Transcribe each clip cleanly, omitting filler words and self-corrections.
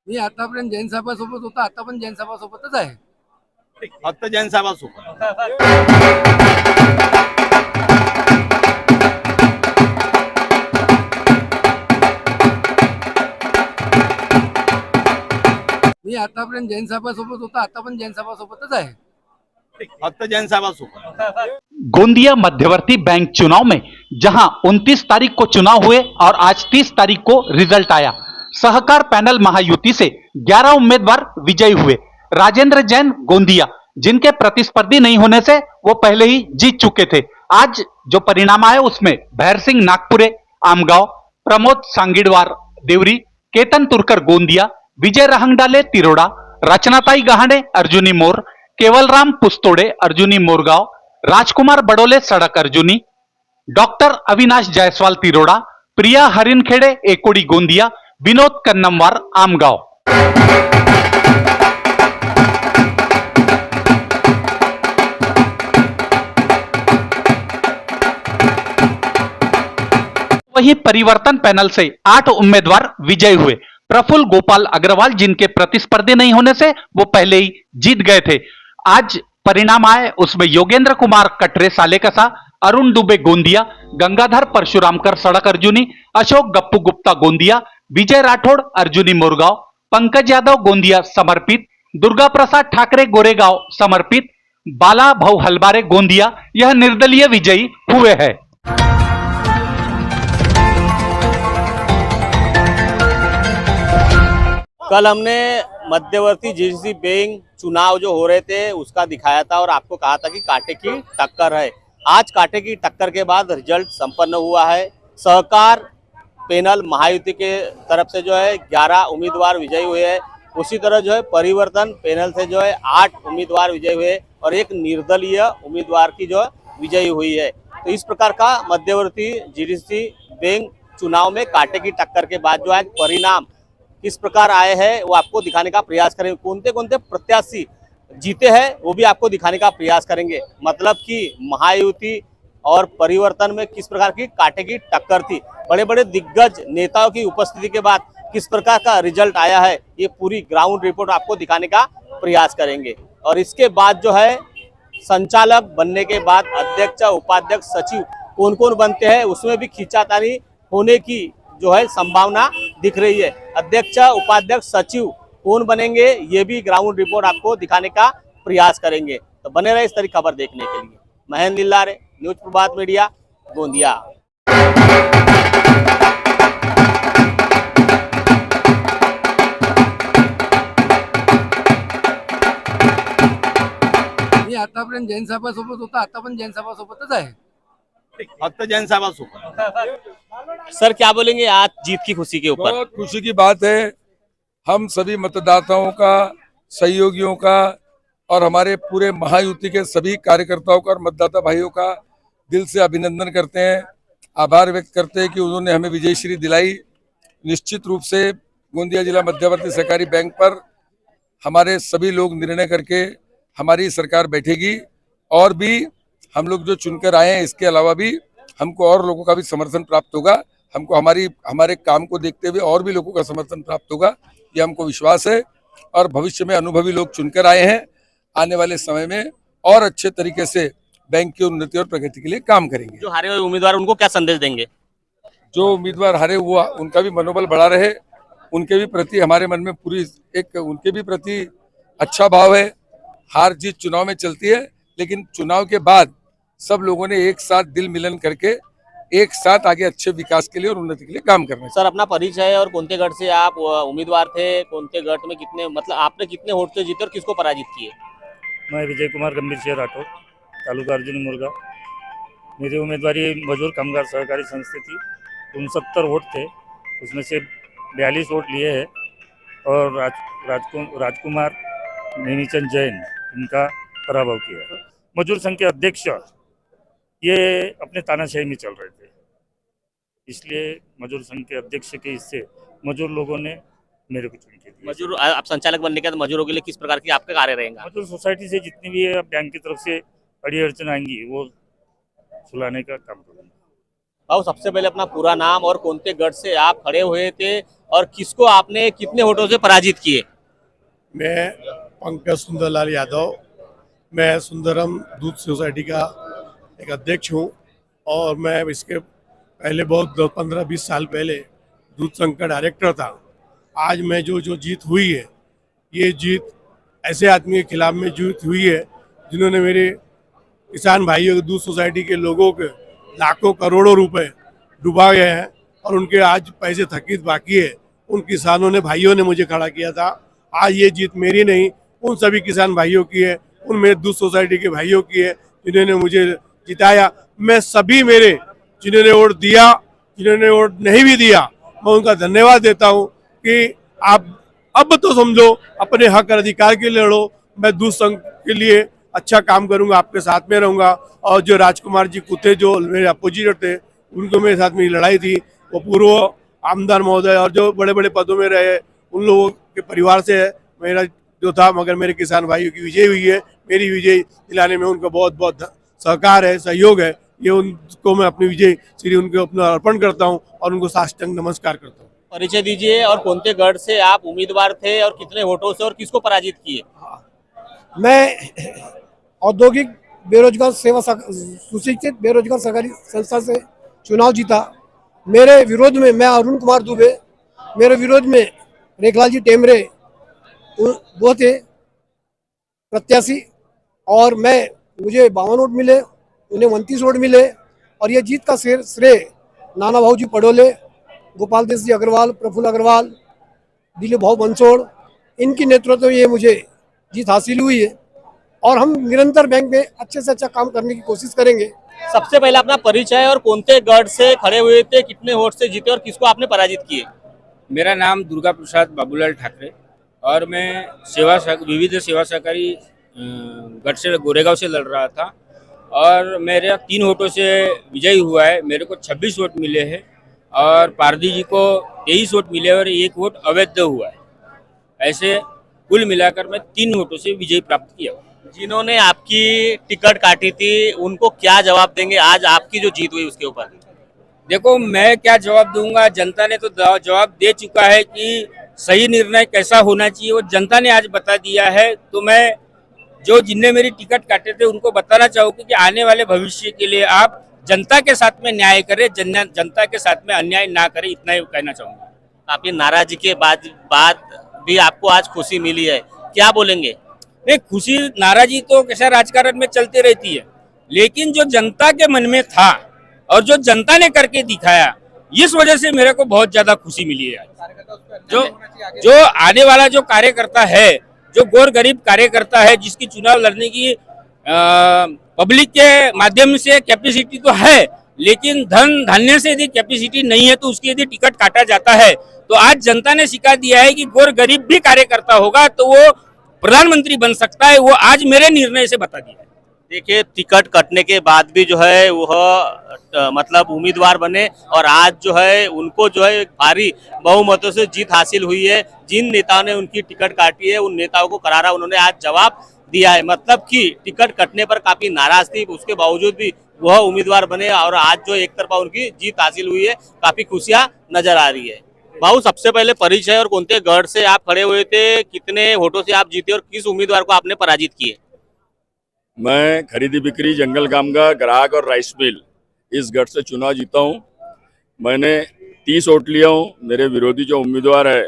मी आतापर्यंत जैन साहेबांसोबत होता, आता पण जैन साहेबांसोबतच आहे. फक्त जैन साहेबांसोबत. मी आतापर्यंत जैन साहेबांसोबत होता, आता पण जैन साहेबांसोबतच आहे. फक्त जैन साहेबांसोबत. गोंदिया मध्यवर्ती बैंक चुनाव में जहां 29 तारीख को चुनाव हुए और आज 30 तारीख को रिजल्ट आया। सहकार पैनल महायुति से 11 उम्मीदवार विजयी हुए। राजेंद्र जैन गोंदिया जिनके प्रतिस्पर्धी नहीं होने से वो पहले ही जीत चुके थे। आज जो परिणाम आए उसमें भैर सिंह नागपुरे आमगांव, प्रमोद सांगिडवार देवरी, केतन तुरकर गोंदिया, विजय रहंगडाले तिरोड़ा, रचनाताई गहाणे अर्जुनी मोर, केवलराम पुस्तोड़े अर्जुनी मोरगांव, राजकुमार बडोले सड़क अर्जुनी, डॉक्टर अविनाश जायसवाल तिरोड़ा, प्रिया हरिनखेड़े एकोड़ी गोंदिया, विनोद कन्नमवार आमगांव। वहीं परिवर्तन पैनल से 8 उम्मीदवार विजयी हुए। प्रफुल्ल गोपाल अग्रवाल जिनके प्रतिस्पर्धी नहीं होने से वो पहले ही जीत गए थे। आज परिणाम आए उसमें योगेंद्र कुमार कटरे सालेकसा, अरुण दुबे गोंदिया, गंगाधर परशुरामकर सड़क अर्जुनी, अशोक गप्पू गुप्ता गोंदिया, विजय राठौड़ अर्जुनी मोरगांव, पंकज यादव गोंदिया समर्पित, दुर्गा प्रसाद ठाकरे गोरेगांव समर्पित, बाला भाऊ हलबारे गोंदिया यह निर्दलीय विजयी हुए हैं। कल हमने मध्यवर्ती जीडीसी बैंक चुनाव जो हो रहे थे उसका दिखाया था और आपको कहा था कि कांटे की टक्कर है। आज कांटे की टक्कर के बाद रिजल्ट संपन्न हुआ है। सहकार पैनल महायुति के तरफ से जो है 11 उम्मीदवार विजयी हुए हैं। उसी तरह जो है परिवर्तन पैनल से जो है 8 उम्मीदवार विजयी हुए और एक निर्दलीय उम्मीदवार की जो है विजयी हुई है। तो इस प्रकार का मध्यवर्ती जीडीसी बैंक चुनाव में कांटे की टक्कर के बाद जो है परिणाम किस प्रकार आए हैं वो आपको दिखाने का प्रयास करेंगे। कौन से प्रत्याशी जीते हैं वो भी आपको दिखाने का प्रयास करेंगे। मतलब कि महायुति और परिवर्तन में किस प्रकार की कांटे की टक्कर थी, बड़े बड़े दिग्गज नेताओं की उपस्थिति के बाद किस प्रकार का रिजल्ट आया है, ये पूरी ग्राउंड रिपोर्ट आपको दिखाने का प्रयास करेंगे। और इसके बाद जो है संचालक बनने के बाद अध्यक्ष, उपाध्यक्ष, सचिव कौन कौन बनते हैं उसमें भी खींचातानी होने की जो है संभावना दिख रही है। अध्यक्ष, उपाध्यक्ष, सचिव कौन बनेंगे ये भी ग्राउंड रिपोर्ट आपको दिखाने का प्रयास करेंगे। तो बने रहे इस तरह खबर देखने के लिए। महेंद्र लिल्लारे, न्यूज प्रभात मीडिया, गोंदिया। मी आतापर्यंत जैन साहेबांसोबत होता, आता पण जैन साहेबांसोबतच आहे. फक्त जैन साहेबांसोबत। सर क्या बोलेंगे आज जीत की खुशी के ऊपर? बहुत खुशी की बात है। हम सभी मतदाताओं का, सहयोगियों का और हमारे पूरे महायुति के सभी कार्यकर्ताओं का और मतदाता भाइयों का दिल से अभिनंदन करते हैं, आभार व्यक्त करते हैं कि उन्होंने हमें विजयश्री दिलाई। निश्चित रूप से गोंदिया जिला मध्यवर्ती सहकारी बैंक पर हमारे सभी लोग निर्णय करके हमारी सरकार बैठेगी और भी हम लोग जो चुनकर आए हैं इसके अलावा भी हमको और लोगों का भी समर्थन प्राप्त होगा। हमको हमारे काम को देखते हुए और भी लोगों का समर्थन प्राप्त होगा, ये हमको विश्वास है। और भविष्य में अनुभवी लोग चुनकर आए हैं, आने वाले समय में और अच्छे तरीके से बैंक की उन्नति और प्रगति के लिए काम करेंगे। जो हारे हुए उम्मीदवार उनको क्या संदेश देंगे? जो उम्मीदवार हारे हुआ उनका भी मनोबल बढ़ा रहे, उनके भी प्रति हमारे मन में उनके भी प्रति अच्छा भाव है। हार जीत चुनाव में चलती है, लेकिन चुनाव के बाद सब लोगों ने एक साथ दिल मिलन करके एक साथ आगे अच्छे विकास के लिए और उन्नति के लिए काम करना है। सर अपना परिचय और कौन से गढ़ से आप उम्मीदवार थे, कौन से गढ़ में कितने, मतलब आपने कितने वोट से जीते और किसको पराजित किए? मैं विजय कुमार गंभीर सिंह राठौर, तालुका अर्जुनी मुरगांव। मेरी उम्मीदवारी मजदूर कामगार सहकारी संस्था थी। 69 वोट थे, उसमें से 42 वोट लिए हैं और राजकुमार नेमीचंद जैन इनका पराभव किया। मजदूर संघ के अध्यक्ष ये अपने तानाशाही में चल रहे थे, इसलिए मजदूर संघ के अध्यक्ष के हिस्से मजदूर लोगों ने मेरे को चुन के दिया। मजदूर आप संचालक बनने के बाद मजदूरों के लिए किस प्रकार की आपका कार्य रहेगा? मजदूर सोसाइटी से जितनी भी बैंक की तरफ से अड़ी अड़चन आएंगी वो सुलाने का काम करूँगा। भाऊ सबसे पहले अपना पूरा नाम और कौनते गढ़ से आप खड़े हुए थे और किसको आपने कितने वोटों से पराजित किए? मैं पंकज सुंदरलाल यादव, मैं सुंदरम दूध सोसाइटी का एक अध्यक्ष हूँ और मैं इसके पहले बहुत 15-20 साल पहले दूध संघ का डायरेक्टर था। आज मैं जो जीत हुई है, ये जीत ऐसे आदमी के खिलाफ में जीत हुई है जिन्होंने मेरे किसान भाइयों के दूध सोसाइटी के लोगों के लाखों करोड़ों रुपए डुबा गए हैं और उनके आज पैसे थकीत बाकी है। उन किसानों ने भाइयों ने मुझे खड़ा किया था। आज ये जीत मेरी नहीं, उन सभी किसान भाइयों की है, उन मेरे दूध सोसाइटी के भाइयों की है जिन्होंने मुझे जिताया। मैं सभी मेरे जिन्होंने वोट दिया, जिन्होंने वोट नहीं भी दिया, मैं उनका धन्यवाद देता हूँ कि आप अब तो समझो अपने हक और अधिकार के लिए लड़ो। मैं दूध संघ के लिए अच्छा काम करूंगा, आपके साथ में रहूंगा। और जो राजकुमार जी कुत्ते जो मेरे अपोजिटर थे, उनको मेरे साथ मेरी लड़ाई थी, वो पूर्व आमदार महोदय और जो बड़े बड़े पदों में रहे उन लोगों के परिवार से है मेरा जो था। मगर मेरे किसान भाइयों की विजय हुई है, मेरी विजय दिलाने में उनका बहुत बहुत सहकार है, सहयोग है। ये उनको मैं अपनी विजय श्री उनको अपना अर्पण करता हूँ और उनको साष्टांग नमस्कार करता हूँ। परिचय दीजिए और कौनते गढ़ से आप उम्मीदवार थे और कितने वोटों से और किसको पराजित किए? मैं औद्योगिक बेरोजगार सेवा सुशिक्षित बेरोजगार सहकारी संस्था से चुनाव जीता। मेरे विरोध में मैं अरुण कुमार दुबे, मेरे विरोध में रेखलाल जी टेमरे वो थे प्रत्याशी और मुझे 52 वोट मिले, उन्हें 29 वोट मिले। और ये जीत का श्रेय नाना भाऊ जी पडोले, गोपाल देश जी अग्रवाल, प्रफुल्ल अग्रवाल, दिलीप भाऊ बंसोड़, इनकी नेतृत्व में ये मुझे जीत हासिल हुई है और हम निरंतर बैंक में अच्छे से अच्छा काम करने की कोशिश करेंगे। सबसे पहले अपना परिचय और कौनते गढ़ से खड़े हुए थे, कितने वोट से जीते और किसको आपने पराजित किए? मेरा नाम दुर्गा प्रसाद बाबूलाल ठाकरे और मैं विविध सेवा सहकारी गढ़ से गोरेगांव से लड़ रहा था और मेरे 3 वोटों से विजयी हुआ है। मेरे को 26 वोट मिले हैं और पारदी जी को 23 वोट मिले और 1 वोट अवैध हुआ है। ऐसे कुल मिलाकर मैं 3 वोटों से विजय प्राप्त किया। जिन्होंने आपकी टिकट काटी थी उनको क्या जवाब देंगे आज आपकी जो जीत हुई उसके ऊपर? देखो, मैं क्या जवाब दूंगा, जनता ने तो जवाब दे चुका है कि सही निर्णय कैसा होना चाहिए वो जनता ने आज बता दिया है। तो मैं जो जिनने मेरी टिकट काटे थे उनको बताना चाहूँगी कि आने वाले भविष्य के लिए आप जनता के साथ में न्याय करें, जनता के साथ में अन्याय ना करें, इतना ही कहना चाहूँगा। आपकी नाराजगी के बाद भी आपको आज खुशी मिली है, क्या बोलेंगे? नहीं, खुशी नाराजी तो कैसा राजकारण में चलती रहती है, लेकिन जो जनता के मन में था और जो जनता ने करके दिखाया, इस वजह से मेरे को बहुत ज्यादा खुशी मिली है। जो आने वाला जो कार्यकर्ता है, जो गौर गरीब कार्यकर्ता है, जिसकी चुनाव लड़ने की पब्लिक के माध्यम से कैपेसिटी तो है, लेकिन धन धान्य से यदि कैपेसिटी नहीं है तो उसकी यदि टिकट काटा जाता है तो आज जनता ने सिखा दिया है कि गौर गरीब भी कार्यकर्ता होगा तो वो प्रधानमंत्री बन सकता है। वो आज मेरे निर्णय से बता दिया है। देखिए, टिकट कटने के बाद भी जो है वह मतलब उम्मीदवार बने और आज जो है उनको जो है भारी बहुमतों से जीत हासिल हुई है। जिन नेताओं ने उनकी टिकट काटी है उन नेताओं को करारा उन्होंने आज जवाब दिया है। मतलब कि टिकट कटने पर काफी नाराज थी, उसके बावजूद भी वह उम्मीदवार बने और आज जो एक तरफा उनकी जीत हासिल हुई है, काफी खुशियां नजर आ रही है। भाऊ, सबसे पहले परिचय और कौनते गढ़ से आप खड़े हुए थे, कितने वोटों से आप जीते और किस उम्मीदवार को आपने पराजित किए? मैं खरीदी बिक्री जंगल कामगार ग्राहक और राइस मिल इस गढ़ से चुनाव जीता हूं। मैंने 30 वोट लिया हूं। मेरे विरोधी जो उम्मीदवार है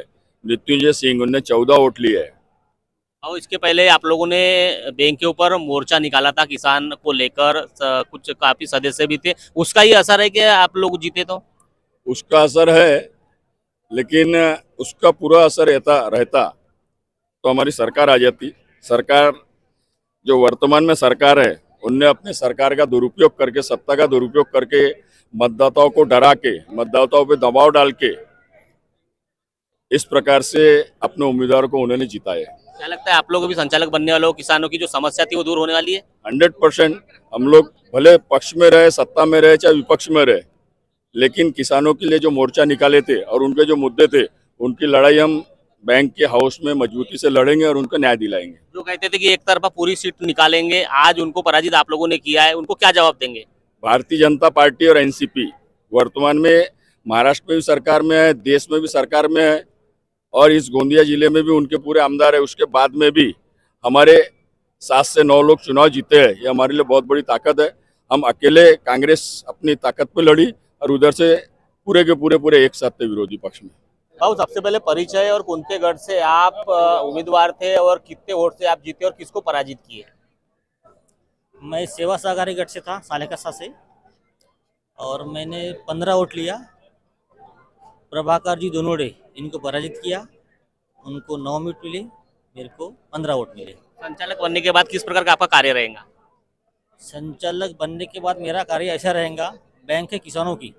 मृत्युंजय सिंह, उन्होंने 14 वोट लिए है। और इसके पहले आप लोगों ने बैंक के ऊपर मोर्चा निकाला था किसान को लेकर, कुछ काफी सदस्य भी थे, उसका ही असर है कि आप लोग जीते? तो उसका असर है, लेकिन उसका पूरा असर रहता तो हमारी सरकार आ जाती। सरकार जो वर्तमान में सरकार है, उनने अपने सरकार का दुरुपयोग करके, सत्ता का दुरुपयोग करके मतदाताओं को डरा के, मतदाताओं पे दबाव डाल के इस प्रकार से अपने उम्मीदवारों को उन्होंने जिताया। क्या लगता है आप लोग भी संचालक बनने वालों, किसानों की जो समस्या थी वो दूर होने वाली है? 100% हम लोग भले पक्ष में रहे, सत्ता में रहे, चाहे विपक्ष में रहे, लेकिन किसानों के लिए जो मोर्चा निकाले थे और उनके जो मुद्दे थे, उनकी लड़ाई हम बैंक के हाउस में मजबूती से लड़ेंगे और उनको न्याय दिलाएंगे। जो कहते थे कि एक तरफा पूरी सीट निकालेंगे, आज उनको पराजित आप लोगों ने किया है, उनको क्या जवाब देंगे? भारतीय जनता पार्टी और एनसीपी वर्तमान में महाराष्ट्र में भी सरकार में है, देश में भी सरकार में है, और इस गोंदिया जिले में भी उनके पूरे आमदार है। उसके बाद में भी हमारे 7 से 9 लोग चुनाव जीते हैं, ये हमारे लिए बहुत बड़ी ताकत है। हम अकेले कांग्रेस अपनी ताकत पे लड़ी और उधर से पूरे के पूरे एक साथ थे विरोधी पक्ष में। भाऊ, सबसे पहले परिचय और कौन के गढ़ से आप उम्मीदवार थे और कितने वोट से आप जीते और किसको पराजित किए? मैं सेवा सहकारी गढ़ से था, सालेकसा से, और मैंने 15 वोट लिया। प्रभाकर जी दोनोड़े इनको पराजित किया, उनको 9 वोट मिले, मेरे को 15 वोट मिले। संचालक बनने के बाद किस प्रकार का आपका कार्य रहेगा? संचालक बनने के बाद मेरा कार्य ऐसा रहेगा, बैंक है किसानों की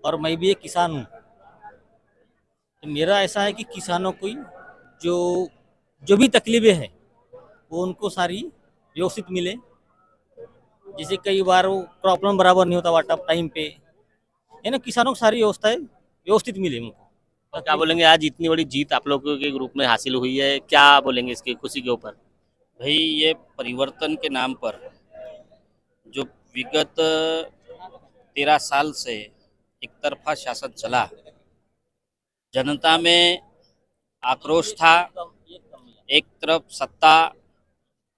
और मैं भी एक किसान हूँ, तो मेरा ऐसा है कि किसानों को जो भी तकलीफें हैं वो उनको सारी व्यवस्थित मिले। जैसे कई बार वो प्रॉब्लम बराबर नहीं होता वाटअप टाइम पे, है ना, किसानों को सारी व्यवस्थाएं व्यवस्थित मिले उनको। तो क्या बोलेंगे, आज इतनी बड़ी जीत आप लोगों के ग्रुप में हासिल हुई है, क्या बोलेंगे इसकी खुशी के ऊपर? भाई, ये परिवर्तन के नाम पर जो विगत 13 साल से एक तरफा शासन चला, जनता में आक्रोश था। एक तरफ सत्ता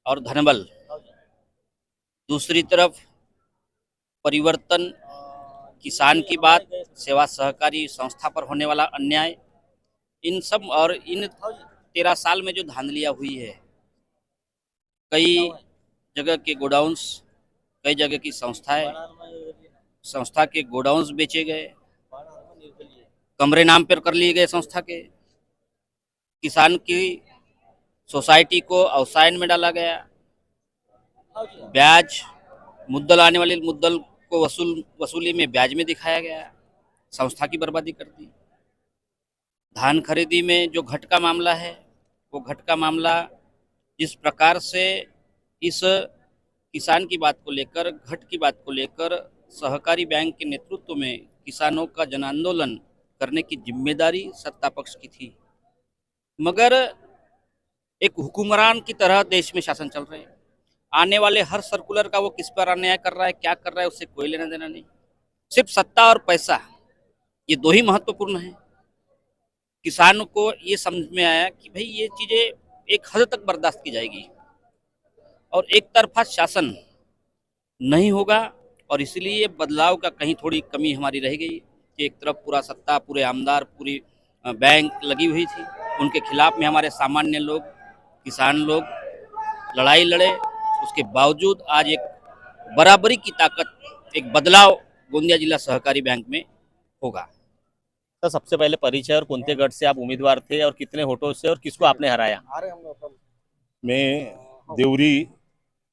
और धनबल, दूसरी तरफ परिवर्तन, किसान की बात, सेवा सहकारी संस्था पर होने वाला अन्याय, इन सब और इन 13 साल में जो धांधलियाँ हुई है, कई जगह के गोडाउन्स, कई जगह की संस्था के गोडाउन्स बेचे गए, कमरे नाम पर कर लिए गए संस्था के, किसान की सोसाइटी को अवसायन में डाला गया, ब्याज मुद्दल आने वाले मुद्दल को वसूली में ब्याज में दिखाया गया, संस्था की बर्बादी कर दी। धान खरीदी में जो घट का मामला है, वो घट का मामला जिस प्रकार से इस किसान की बात को लेकर, घट की बात को लेकर सहकारी बैंक के नेतृत्व में किसानों का जन आंदोलन करने की जिम्मेदारी सत्ता पक्ष की थी, मगर एक हुक्मरान की तरह देश में शासन चल रहे हैं। आने वाले हर सर्कुलर का वो किस पर अन्याय कर रहा है, क्या कर रहा है, उससे कोई लेना देना नहीं। सिर्फ सत्ता और पैसा, ये दो ही महत्वपूर्ण है। किसान को ये समझ में आया कि भाई ये चीज़ें एक हद तक बर्दाश्त की जाएगी और एक तरफा शासन नहीं होगा, और इसलिए बदलाव का कहीं थोड़ी कमी हमारी रह गई कि एक तरफ पूरा सत्ता, पूरे आमदार, पूरी बैंक लगी हुई थी, उनके खिलाफ में हमारे सामान्य लोग, किसान लोग लड़ाई लड़े। उसके बावजूद आज एक बराबरी की ताकत, एक बदलाव गोंदिया जिला सहकारी बैंक में होगा। तो सबसे पहले परिचय और कौन से गढ़ से आप उम्मीदवार थे और कितने वोटों से और किसको आपने हराया? मैं देवरी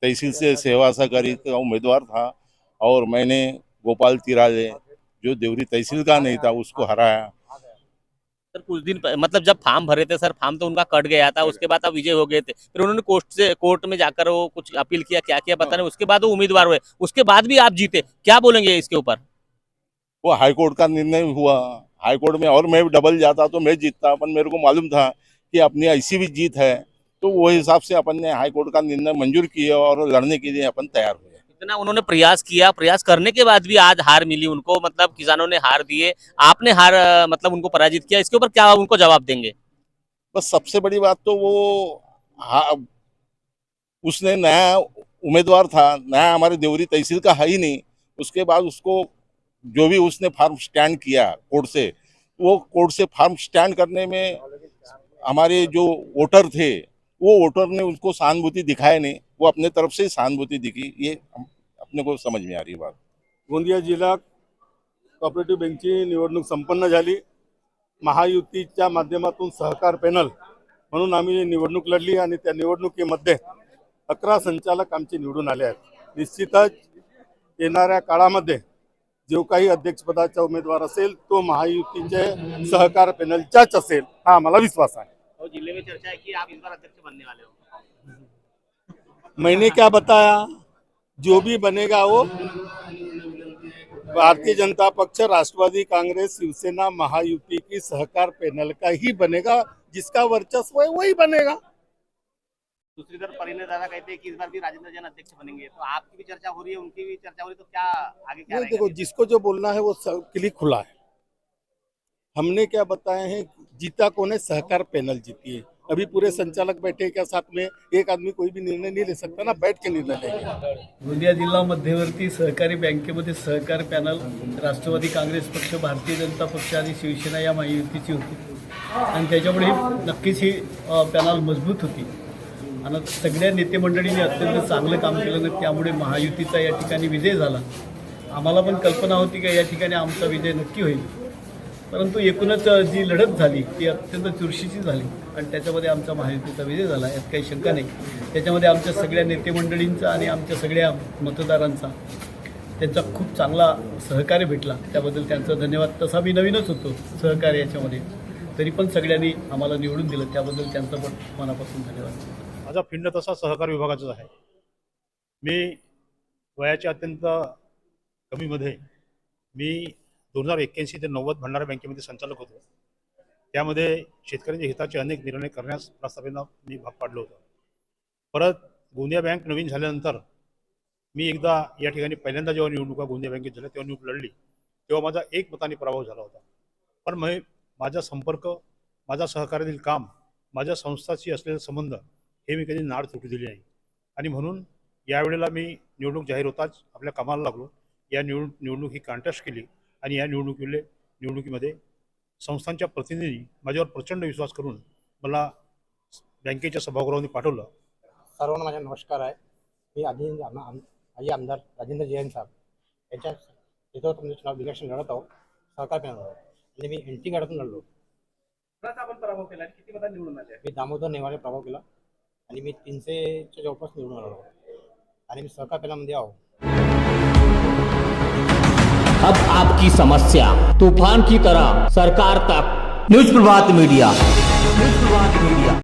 तहसील से सेवा सहकारी का उम्मीदवार था और मैंने गोपाल तिराले, जो देवरी तहसील का नहीं था, उसको हराया। सर, कुछ दिन मतलब जब फॉर्म भरे थे सर, फॉर्म तो उनका कट गया था, उसके बाद आप विजय हो गए थे, फिर उन्होंने कोर्ट में जाकर वो कुछ अपील किया, क्या किया पता नहीं, उसके बाद वो उम्मीदवार हुए, उसके बाद भी आप जीते, क्या बोलेंगे इसके ऊपर? वो हाईकोर्ट का निर्णय हुआ, हाईकोर्ट में, और मैं डबल जाता तो मैं जीतता, अपन मेरे को मालूम था कि अपनी ऐसी भी जीत है, तो वो हिसाब से अपन ने हाईकोर्ट का निर्णय मंजूर किया और लड़ने के लिए अपन तैयार हुए। इतना उन्होंने प्रयास किया, प्रयास करने के बाद भी आज हार मिली उनको, मतलब किसानों ने हार दिए, आपने हार मतलब उनको पराजित किया, इसके ऊपर क्या उनको जवाब देंगे? बस सबसे बड़ी बात तो वो उसने नया उम्मीदवार था, नया हमारे देवरी तहसील का है ही नहीं, उसके बाद उसको जो भी उसने फार्म स्टैंड किया कोर्ट से, वो कोर्ट से फार्म स्टैंड करने में हमारे जो वोटर थे, वो वोटर ने उसको सहानुभूति दिखाया नहीं, वो अपने तरफ से सहानुभूति दिखी, ये अपने को समझ में आ रही बात। गोंदिया जिल्हा कोऑपरेटिव्ह बँकेची निवडणूक संपन्न झाली। महायुतीच्या माध्यमातून सहकार पॅनल म्हणून आम्ही निवडणूक लढली आणि त्या निवडणुकीमध्ये 11 संचालक आमचे निवडून आले आहेत। निश्चितच येणाऱ्या काळामध्ये जो काही अध्यक्षपदाचा उमेदवार असेल तो महायुतीचे सहकार पॅनलचाच असेल, हा आम्हाला विश्वास आहे। और जिले में चर्चा है कि आप इस बार अध्यक्ष बनने वाले हो। मैंने क्या बताया, जो भी बनेगा वो भारतीय जनता पक्ष, राष्ट्रवादी कांग्रेस, शिवसेना, महायुति की सहकार पैनल का ही बनेगा, जिसका वर्चस्व है वही बनेगा। दूसरी तरफ परिणय दादा कहते हैं कि इस बार भी राजेंद्र जैन अध्यक्ष बनेंगे, तो आपकी भी चर्चा हो रही है, उनकी भी चर्चा हो रही है, तो क्या आगे क्या रहेगा? देखो, जिसको जो बोलना है वो सबके लिए खुला है। हमने क्या बताया है, जीता कौन है? सहकार पैनल जीती है। अभी पूरे संचालक बैठे हैं क्या साथ में? एक आदमी कोई भी निर्णय नहीं ले सकता ना, बैठ के निर्णय लेंगे। गोंदिया जिल्हा मध्यवर्ती सहकारी बँकेमध्ये सहकार पॅनल राष्ट्रवादी काँग्रेस पक्ष, भारतीय जनता पक्ष आणि शिवसेना या महायुतीची होती आणि त्याच्यामुळे नक्कीच ही पॅनल मजबूत होती आणि सगळ्या नेते मंडळींनी अत्यंत चांगलं काम केलं आणि त्यामुळे महायुतीचा या ठिकाणी विजय झाला। आम्हाला पण कल्पना होती की या ठिकाणी आमचा विजय नक्की होईल, परंतु एकूणच जी लढत झाली ती अत्यंत चुरशीची झाली आणि त्याच्यामध्ये आमचा महायुतीचा विजय झाला, यात काही शंका नाही। त्याच्यामध्ये आमच्या सगळ्या नेते मंडळींचा आणि आमच्या सगळ्या मतदारांचा त्यांचा खूप चांगला सहकार्य भेटला, त्याबद्दल त्यांचा धन्यवाद। तसा मी नवीनच होतो सहकार्य याच्यामध्ये, तरी पण सगळ्यांनी आम्हाला निवडून दिलं, त्याबद्दल त्यांचा पण मनापासून धन्यवाद। माझा पिंड तसा सहकार विभागाचाच आहे। मी वयाच्या अत्यंत कमीमध्ये मी 2081 ते 90 भंडारा बँकेमध्ये संचालक होतो। त्यामध्ये शेतकऱ्यांच्या हिताचे अनेक निर्णय करण्यास प्रस्तावना मी भाग पाडलो होतो। परत गोंदिया बँक नवीन झाल्यानंतर मी एकदा या ठिकाणी पहिल्यांदा जेव्हा निवडणुका गोंदिया बँकेत झाल्या तेव्हा निवडणूक लढली, तेव्हा माझा एक मताने पराभव झाला होता। पण माझा संपर्क, माझा सहकार्यातील काम, माझ्या संस्थाशी असलेले संबंध हे मी कधी नाड तुटू दिली नाही आणि म्हणून यावेळेला मी निवडणूक जाहीर होताच आपल्या कामाला लागलो। या निवडणूक ही कॉन्टेस्ट केली आणि या निवडणुकीमध्ये संस्थांच्या प्रतिनिधींनी माझ्यावर प्रचंड विश्वास करून मला बँकेच्या सभागृहामध्ये पाठवलं। सर्वांना माझा नमस्कार आहे। मी आजी आमदार राजेंद्र जैन साहेब यांच्या नेतृत्वात चुनाव इलेक्शन लढत आहोत सहकार पॅनलवर आणि मी एनटी गाड्यातून लढलो। आपण पराभव केला, किती मतांनी निवडून आले? मी दामोदर नेवारे प्रभाव केला आणि मी 300च्या जवळपास निवडून आलो आणि मी सहकार पॅनलमध्ये आहो। अब आपकी समस्या तूफान की तरह सरकार तक। न्यूज़ प्रभात मीडिया।